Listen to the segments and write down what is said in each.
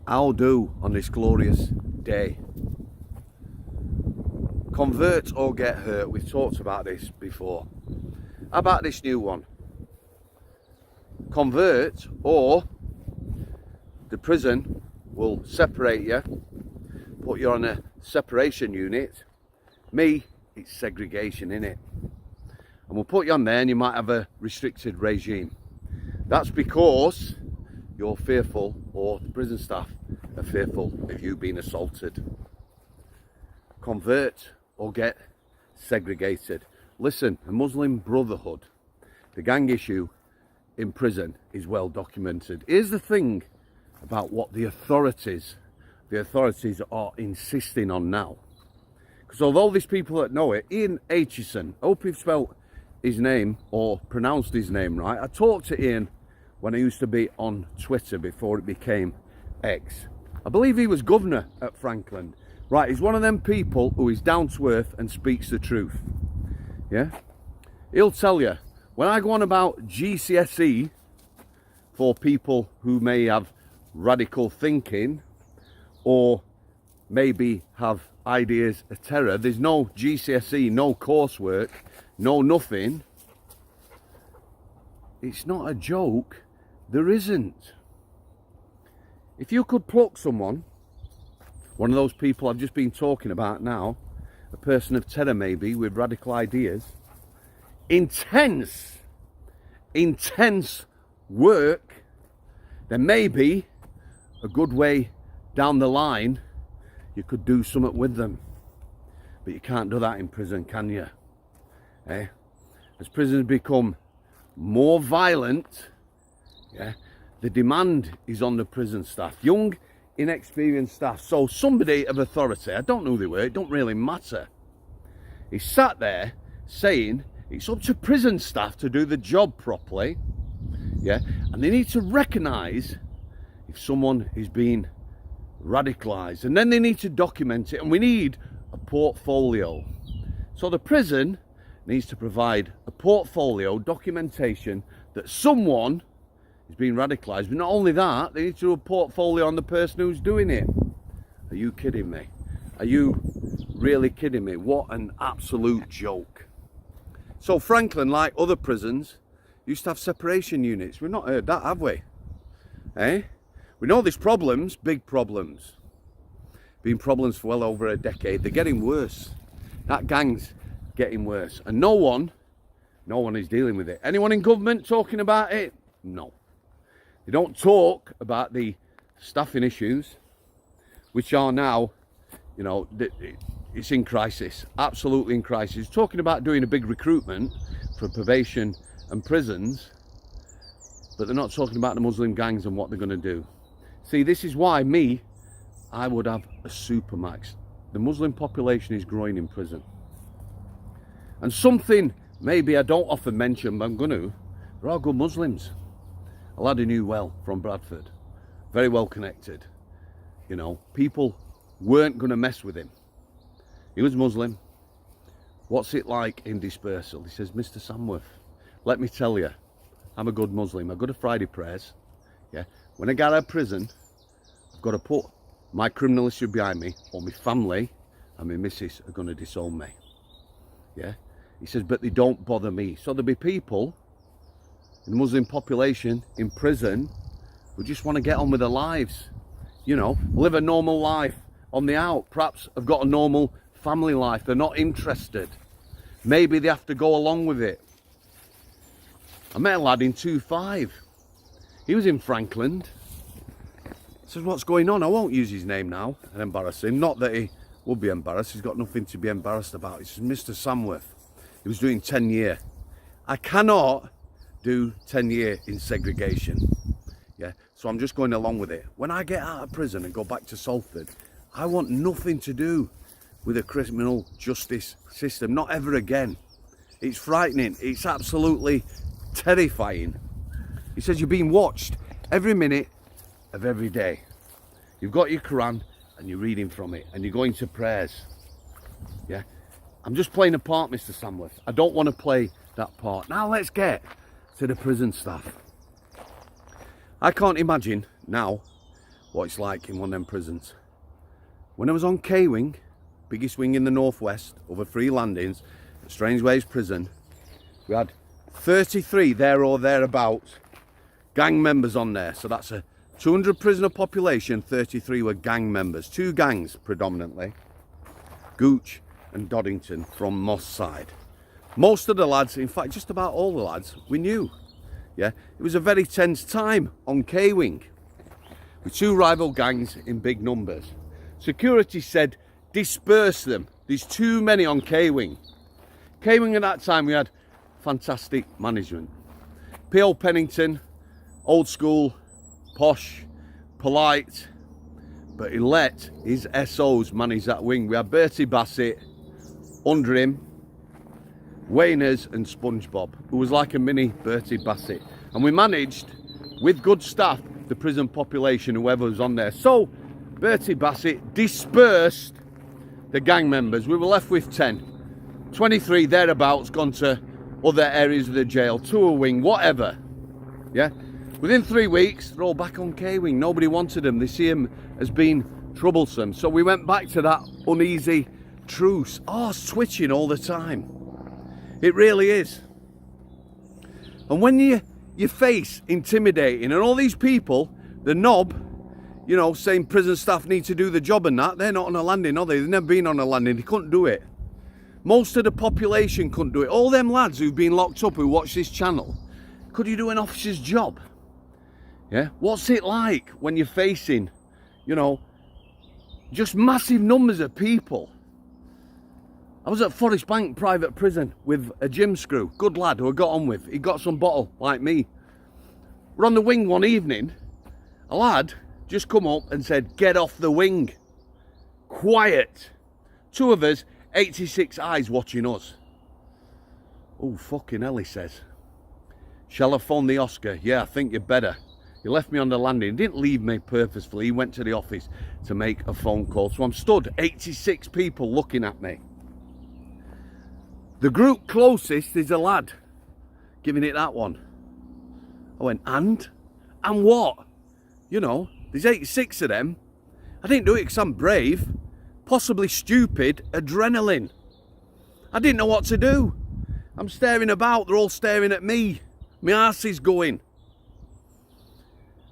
I'll do on this glorious day. Convert or get hurt. We've talked about this before. How about this new one? Convert, or the prison will separate you, put you on a separation unit. Me, it's segregation, innit? And we'll put you on there and you might have a restricted regime. That's because you're fearful, or the prison staff are fearful of you being assaulted. Convert or get segregated. Listen, the Muslim Brotherhood, the gang issue in prison is well documented. Here's the thing about what the authorities are insisting on now. Because although there's people that know it, Ian Aitchison, I hope you've spelt his name or pronounced his name right. I talked to Ian when I used to be on Twitter before it became X. I believe he was governor at Franklin. Right, he's one of them people who is down to earth and speaks the truth. Yeah? He'll tell you, when I go on about GCSE for people who may have radical thinking or maybe have ideas of terror, there's no GCSE, no coursework, no nothing. It's not a joke. There isn't. If you could pluck someone, one of those people I've just been talking about now, a person of terror maybe, with radical ideas, intense work, then maybe a good way down the line you could do something with them. But you can't do that in prison, can you? Eh? As prisons become more violent, yeah, the demand is on the prison staff, young, inexperienced staff. So somebody of authority, I don't know who they were, it don't really matter, he sat there saying it's up to prison staff to do the job properly, yeah, and they need to recognise if someone is being radicalised, and then they need to document it, and we need a portfolio. So the prison needs to provide a portfolio documentation that someone is being radicalised. But not only that, they need to do a portfolio on the person who's doing it. Are you kidding me? Are you really kidding me? What an absolute joke. So Franklin, like other prisons, used to have separation units. We've not heard that, have we? Eh? We know there's problems, big problems. Been problems for well over a decade. They're getting worse. That gang's getting worse. And no one is dealing with it. Anyone in government talking about it? No. They don't talk about the staffing issues, which are now, you know, it's in crisis, absolutely in crisis. Talking about doing a big recruitment for probation and prisons, but they're not talking about the Muslim gangs and what they're going to do. See, this is why I would have a supermax. The Muslim population is growing in prison. And something maybe I don't often mention, but I'm going to, there are good Muslims. A lad who knew well from Bradford, very well connected. You know, people weren't going to mess with him. He was Muslim. What's it like in dispersal? He says, Mr. Samworth, let me tell you, I'm a good Muslim. I go to Friday prayers. Yeah. When I get out of prison, I've got to put my criminal history behind me, or my family and my missus are going to disown me. Yeah. He says, but they don't bother me. So there'll be people in the Muslim population in prison who just want to get on with their lives. You know, live a normal life on the out. Perhaps have got a normal family life. They're not interested. Maybe they have to go along with it. I met a lad in 2-5. He was in Franklin. He says, what's going on? I won't use his name now and embarrass him. Not that he would be embarrassed. He's got nothing to be embarrassed about. He says, Mr. Samworth, he was doing 10 year. I cannot do 10 year in segregation. Yeah, so I'm just going along with it. When I get out of prison and go back to Salford, I want nothing to do with a criminal justice system. Not ever again. It's frightening. It's absolutely terrifying. He says you're being watched every minute of every day. You've got your Quran and you're reading from it and you're going to prayers. Yeah, I'm just playing a part, Mr. Samworth. I don't want to play that part. Now let's get to the prison staff. I can't imagine now what it's like in one of them prisons. When I was on K-Wing, biggest wing in the northwest, over 3 landings at Strangeways prison, we had 33 there or thereabouts gang members on there. So that's a 200 prisoner population, 33 were gang members. 2 gangs predominantly, Gooch and Doddington from Moss side. Most of the lads, in fact just about all the lads, we knew. Yeah, it was a very tense time on K-Wing with 2 rival gangs in big numbers. Security said disperse them, there's too many on K-Wing. K-Wing at that time we had fantastic management. P.O. Pennington, old school, posh, polite, but he let his SOs manage that wing. We had Bertie Bassett, under him, Wayners and SpongeBob, who was like a mini Bertie Bassett. And we managed, with good staff, the prison population, whoever was on there. So, Bertie Bassett dispersed the gang members. We were left with 10. 23 thereabouts gone to other areas of the jail, to a wing, whatever. Yeah? Within 3 weeks, they're all back on K-Wing. Nobody wanted them. They see him as being troublesome. So we went back to that uneasy truce. Oh, switching all the time. It really is. And when you face intimidating and all these people, the knob, you know, saying prison staff need to do the job and that, they're not on a landing, are they? They've never been on a landing. They couldn't do it. Most of the population couldn't do it. All them lads who've been locked up who watch this channel, could you do an officer's job? Yeah, what's it like when you're facing, you know, just massive numbers of people? I was at Forest Bank private prison with a gym screw, good lad who I got on with. He got some bottle like me. We're on the wing one evening, a lad just come up and said, get off the wing. Quiet. 2 of us, 86 eyes watching us. Oh, fucking hell, he says. Shall I phone the Oscar? Yeah, I think you better. He left me on the landing. He didn't leave me purposefully. He went to the office to make a phone call. So I'm stood, 86 people looking at me. The group closest is a lad giving it that one. I went, and? And what? You know, there's 86 of them. I didn't do it because I'm brave, possibly stupid, adrenaline. I didn't know what to do. I'm staring about, they're all staring at me. My arse is going.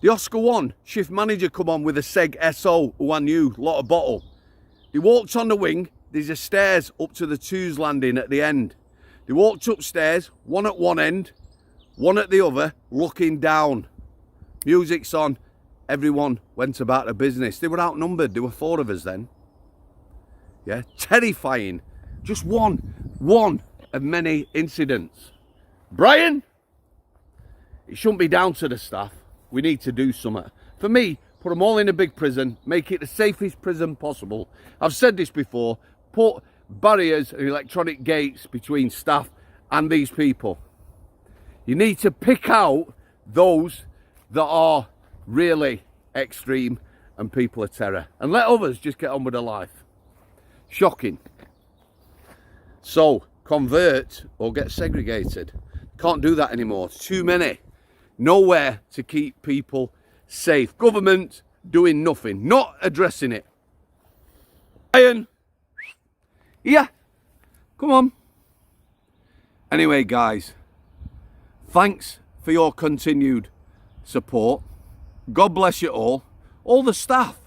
The Oscar 1 shift manager come on with a Seg SO who I knew, lot of bottle. He walked on the wing, there's a stairs up to the 2's landing at the end. They walked upstairs, one at one end, one at the other, looking down. Music's on, everyone went about their business. They were outnumbered, there were 4 of us then. Yeah, terrifying. Just one of many incidents. Brian, it shouldn't be down to the staff. We need to do something. For me, put them all in a big prison, make it the safest prison possible. I've said this before, put barriers and electronic gates between staff and these people. You need to pick out those that are really extreme and people of terror and let others just get on with their life. Shocking. So, convert or get segregated. Can't do that anymore. It's too many. Nowhere to keep people safe. Government doing nothing, not addressing it. Ian, yeah, come on. Anyway, guys, thanks for your continued support. God bless you all the staff.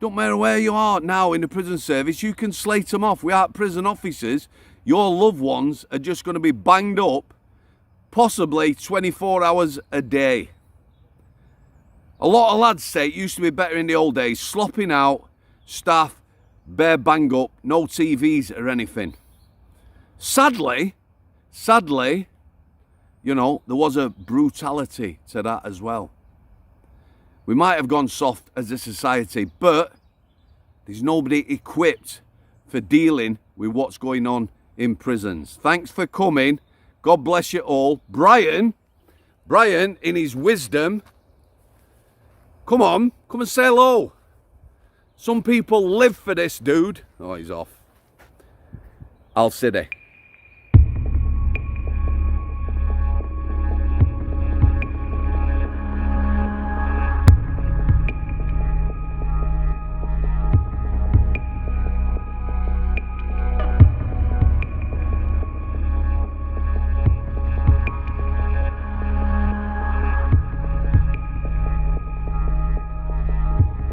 Don't matter where you are now in the prison service, you can slate them off. We aren't prison officers. Your loved ones are just going to be banged up, possibly 24 hours a day. A lot of lads say it used to be better in the old days. Slopping out, staff, bare bang up, no TVs or anything. Sadly, you know, there was a brutality to that as well. We might have gone soft as a society, but there's nobody equipped for dealing with what's going on in prisons. Thanks for coming. God bless you all. Brian, in his wisdom, come on, come and say hello. Some people live for this dude. Oh, he's off. Al City.